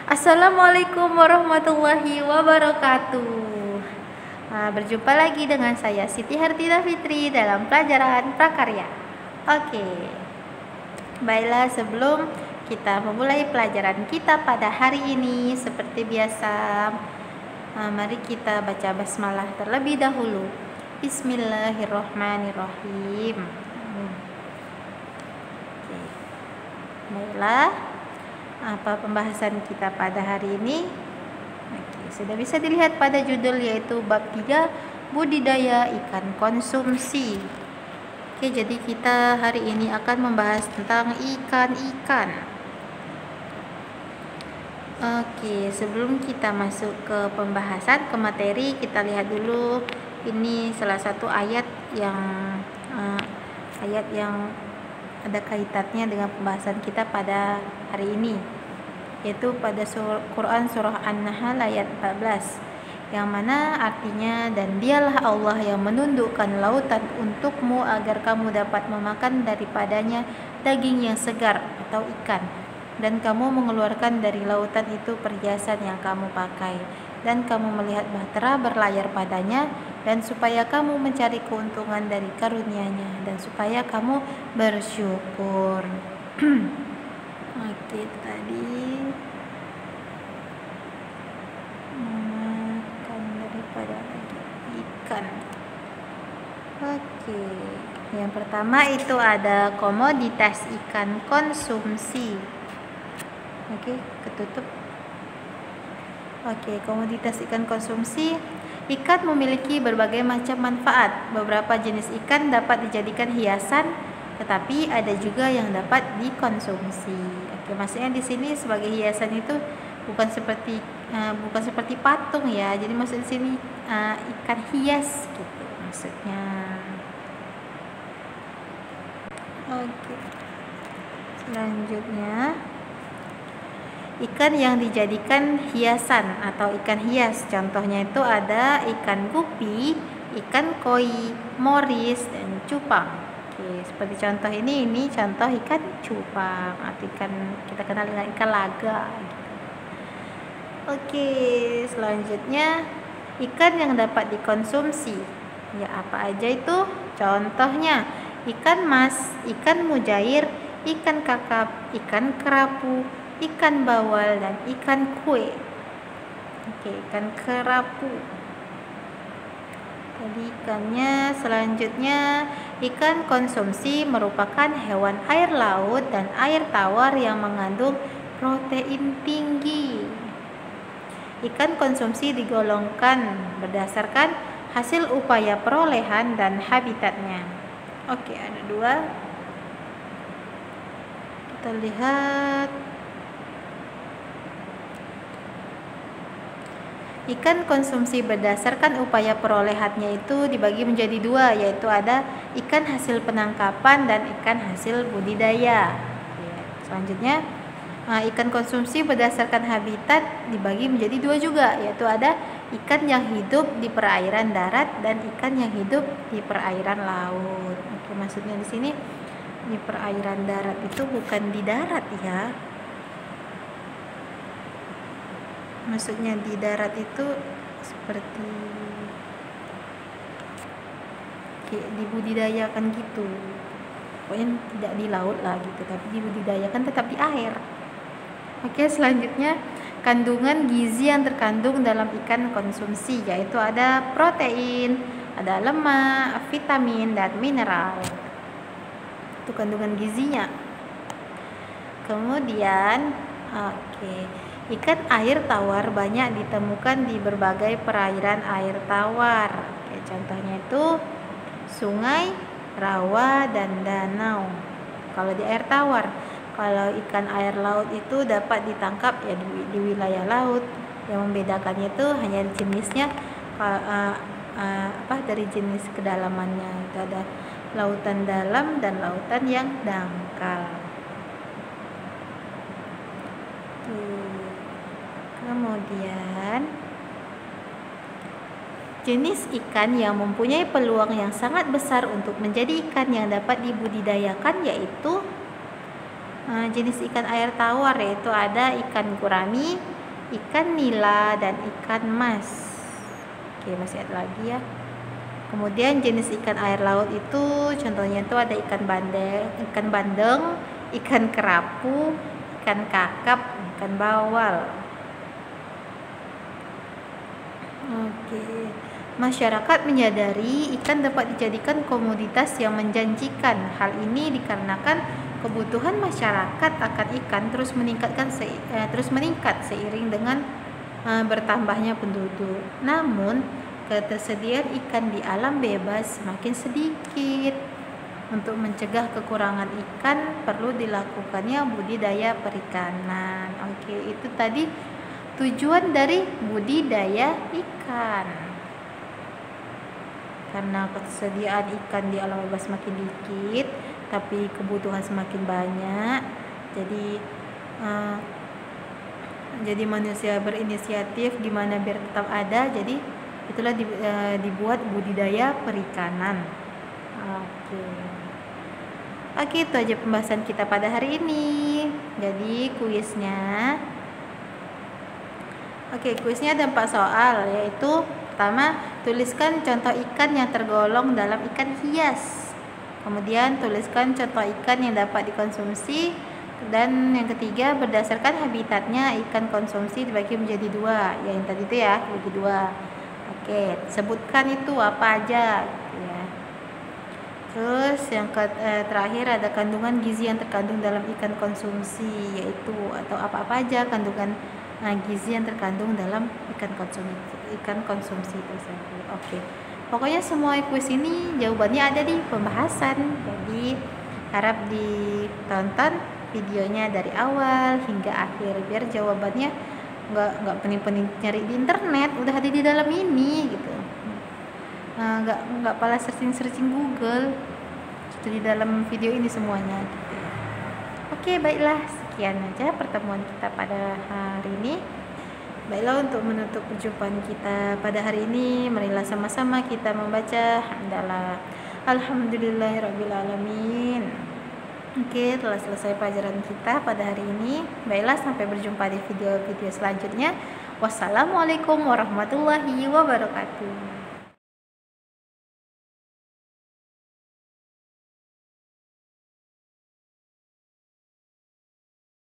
Assalamualaikum warahmatullahi wabarakatuh. Berjumpa lagi dengan saya Siti Hartida Fitri dalam pelajaran prakarya. Oke, baiklah, sebelum kita memulai pelajaran kita pada hari ini, seperti biasa, mari kita baca basmalah terlebih dahulu. Bismillahirrohmanirrohim. Baiklah, apa pembahasan kita pada hari ini? Sudah bisa dilihat pada judul, yaitu bab 3, budidaya ikan konsumsi. Jadi kita hari ini akan membahas tentang ikan-ikan. Sebelum kita masuk ke pembahasan, ke materi, kita lihat dulu ini salah satu ayat yang ada kaitannya dengan pembahasan kita pada hari ini, yaitu pada Quran surah An-Nahl ayat 14, yang mana artinya, dan dialah Allah yang menundukkan lautan untukmu agar kamu dapat memakan daripadanya daging yang segar atau ikan, dan kamu mengeluarkan dari lautan itu perhiasan yang kamu pakai, dan kamu melihat bahtera berlayar padanya, dan supaya kamu mencari keuntungan dari karunia-Nya, dan supaya kamu bersyukur. Tadi memakan daripada ikan. Yang pertama itu ada komoditas ikan konsumsi. Ketutup. Komoditas ikan konsumsi. Ikan memiliki berbagai macam manfaat. Beberapa jenis ikan dapat dijadikan hiasan, tetapi ada juga yang dapat dikonsumsi. Maksudnya di sini sebagai hiasan itu bukan seperti patung ya. Jadi maksud di sini ikan hias gitu maksudnya. Selanjutnya, ikan yang dijadikan hiasan atau ikan hias, contohnya itu ada ikan gupi, ikan koi, moris, dan cupang. Seperti contoh ini contoh ikan cupang, atau ikan kita kenal dengan ikan laga. Selanjutnya, ikan yang dapat dikonsumsi. Ya, apa aja itu? Contohnya ikan mas, ikan mujair, ikan kakap, ikan kerapu, ikan bawal, dan ikan kue. Ikan kerapu tadi ikannya. Selanjutnya, ikan konsumsi merupakan hewan air laut dan air tawar yang mengandung protein tinggi. Ikan konsumsi digolongkan berdasarkan hasil upaya perolehan dan habitatnya. Ada dua. Kita lihat. Ikan konsumsi berdasarkan upaya perolehannya itu dibagi menjadi dua, yaitu ada ikan hasil penangkapan dan ikan hasil budidaya. Selanjutnya, ikan konsumsi berdasarkan habitat dibagi menjadi dua juga, yaitu ada ikan yang hidup di perairan darat dan ikan yang hidup di perairan laut. Maksudnya di sini di perairan darat itu bukan di darat ya. Maksudnya di darat itu seperti dibudidayakan gitu. Pokoknya tidak di laut lah gitu, tapi dibudidayakan tetap di air. Selanjutnya, kandungan gizi yang terkandung dalam ikan konsumsi, yaitu ada protein, ada lemak, vitamin, dan mineral. Itu kandungan gizinya. Kemudian, ikan air tawar banyak ditemukan di berbagai perairan air tawar. Contohnya itu sungai, rawa, dan danau. Kalau di air tawar, kalau ikan air laut itu dapat ditangkap ya di wilayah laut. Yang membedakannya itu hanya jenisnya, dari jenis kedalamannya. Itu ada lautan dalam dan lautan yang dangkal. Kemudian, jenis ikan yang mempunyai peluang yang sangat besar untuk menjadi ikan yang dapat dibudidayakan yaitu jenis ikan air tawar, yaitu ada ikan gurami, ikan nila, dan ikan mas. Oke, masih ada lagi ya. Kemudian jenis ikan air laut itu contohnya itu ada ikan bandeng, ikan kerapu, ikan kakap, ikan bawal. Oke. Masyarakat menyadari ikan dapat dijadikan komoditas yang menjanjikan. Hal ini dikarenakan kebutuhan masyarakat akan ikan terus meningkat seiring dengan bertambahnya penduduk. Namun, ketersediaan ikan di alam bebas semakin sedikit. Untuk mencegah kekurangan ikan, perlu dilakukannya budidaya perikanan. Oke, itu tadi tujuan dari budidaya ikan. Karena ketersediaan ikan di alam bebas semakin dikit, tapi kebutuhan semakin banyak, jadi manusia berinisiatif gimana biar tetap ada, jadi itulah dibuat budidaya perikanan. Oke, itu aja pembahasan kita pada hari ini. Jadi kuisnya ada 4 soal, yaitu pertama, tuliskan contoh ikan yang tergolong dalam ikan hias. Kemudian tuliskan contoh ikan yang dapat dikonsumsi. Dan yang ketiga, berdasarkan habitatnya ikan konsumsi dibagi menjadi 2. Ya, yang tadi itu ya, bagi 2. Oke, sebutkan itu apa aja ya. Terus yang terakhir ada kandungan gizi yang terkandung dalam ikan konsumsi, yaitu atau apa-apa aja kandungan gizi yang terkandung dalam ikan konsumsi tersebut. Oke. Pokoknya semua kuis ini jawabannya ada di pembahasan. Jadi harap ditonton videonya dari awal hingga akhir biar jawabannya nggak pening-pening nyari di internet, udah ada di dalam ini gitu. Nggak pala searching Google, itu di dalam video ini semuanya gitu. Oke, baiklah, sekian aja pertemuan kita pada hari ini. Baiklah, untuk menutup perjumpaan kita pada hari ini, marilah sama-sama kita membaca hamdalah. Alhamdulillahirrabbilalamin. Oke, telah selesai pelajaran kita pada hari ini. Baiklah, sampai berjumpa di video-video selanjutnya. Wassalamualaikum warahmatullahi wabarakatuh.